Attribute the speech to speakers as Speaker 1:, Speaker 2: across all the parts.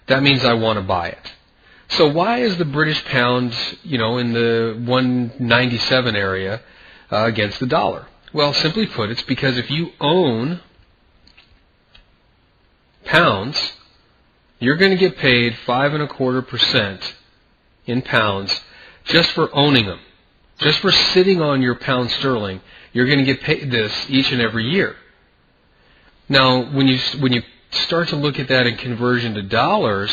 Speaker 1: that means I want to buy it. So why is the British pound, in the 197 area against the dollar? Well, simply put, it's because if you own pounds, you're going to get paid 5.25% in pounds just for owning them. Just for sitting on your pound sterling, you're going to get paid this each and every year. Now, when you start to look at that in conversion to dollars,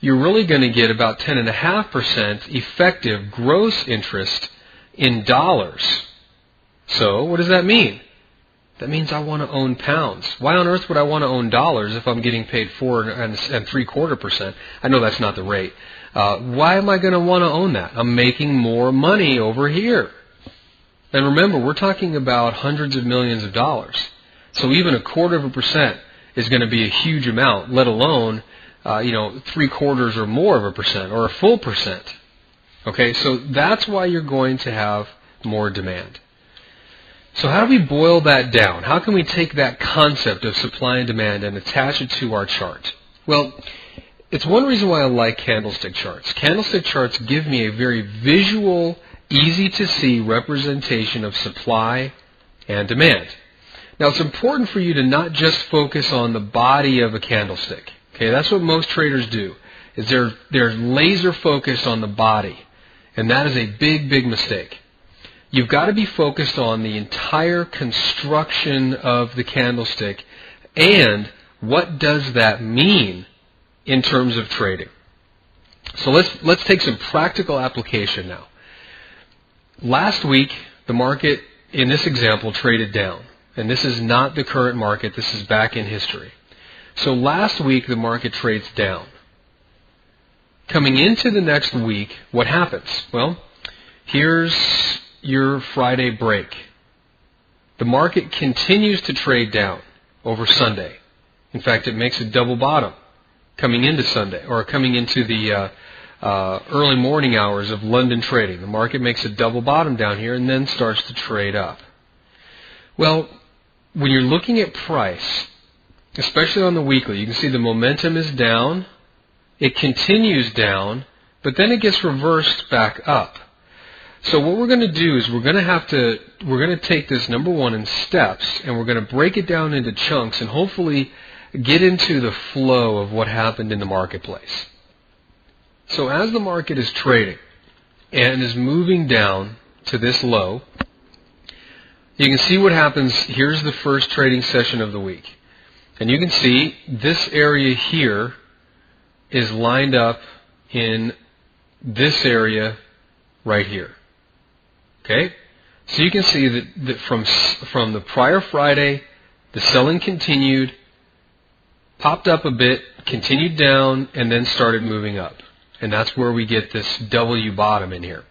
Speaker 1: you're really going to get about 10.5% effective gross interest in dollars. So, what does that mean? That means I want to own pounds. Why on earth would I want to own dollars if I'm getting paid 4.75%? I know that's not the rate. Why am I going to want to own that? I'm making more money over here. And remember, we're talking about hundreds of millions of dollars. So even 0.25% is going to be a huge amount, let alone 3/4 or more of a percent or a full percent. Okay, so that's why you're going to have more demand. So how do we boil that down? How can we take that concept of supply and demand and attach it to our chart? Well, it's one reason why I like candlestick charts. Candlestick charts give me a very visual, easy to see representation of supply and demand. Now, it's important for you to not just focus on the body of a candlestick. Okay, that's what most traders do, is they're laser focused on the body. And that is a big, big mistake. You've got to be focused on the entire construction of the candlestick and what does that mean in terms of trading. So let's take some practical application now. Last week, the market, in this example, traded down. And this is not the current market, this is back in history. So last week, the market trades down. Coming into the next week, what happens? Well, here's your Friday break. The market continues to trade down over Sunday. In fact, it makes a double bottom coming into Sunday, or coming into the early morning hours of London trading. The market makes a double bottom down here and then starts to trade up. Well, when you're looking at price, especially on the weekly, you can see the momentum is down, it continues down, but then it gets reversed back up. So what we're going to do is we're going to take this, number one, in steps, and we're going to break it down into chunks and hopefully get into the flow of what happened in the marketplace. So as the market is trading and is moving down to this low, you can see what happens. Here's the first trading session of the week. And you can see this area here is lined up in this area right here. Okay? So you can see that from the prior Friday, the selling continued, popped up a bit, continued down, and then started moving up. And that's where we get this W bottom in here.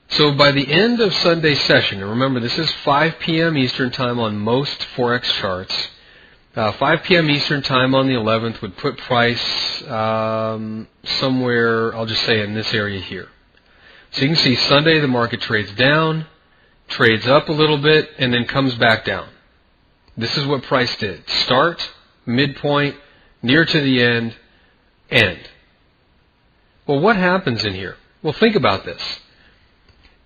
Speaker 1: So by the end of Sunday's session, and remember this is 5 p.m. Eastern Time on most Forex charts, 5 p.m. Eastern Time on the 11th would put price somewhere, I'll just say in this area here. So you can see Sunday the market trades down, trades up a little bit, and then comes back down. This is what price did. Start, midpoint, near to the end, end. Well, what happens in here? Well, think about this.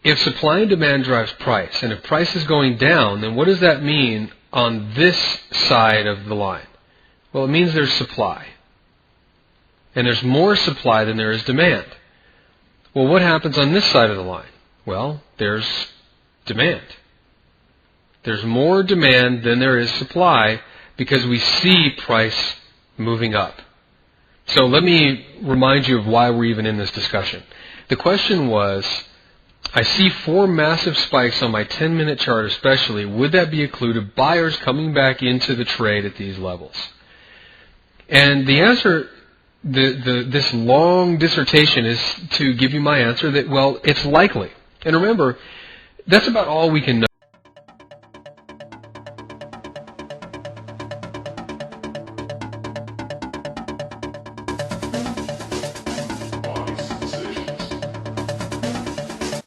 Speaker 1: If supply and demand drives price, and if price is going down, then what does that mean on this side of the line? Well, it means there's supply. And there's more supply than there is demand. Well, what happens on this side of the line? Well, there's demand. There's more demand than there is supply because we see price moving up. So let me remind you of why we're even in this discussion. The question was, I see 4 massive spikes on my 10-minute chart especially. Would that be a clue to buyers coming back into the trade at these levels? And the answer, this long dissertation is to give you my answer that, well, it's likely. And remember, that's about all we can know.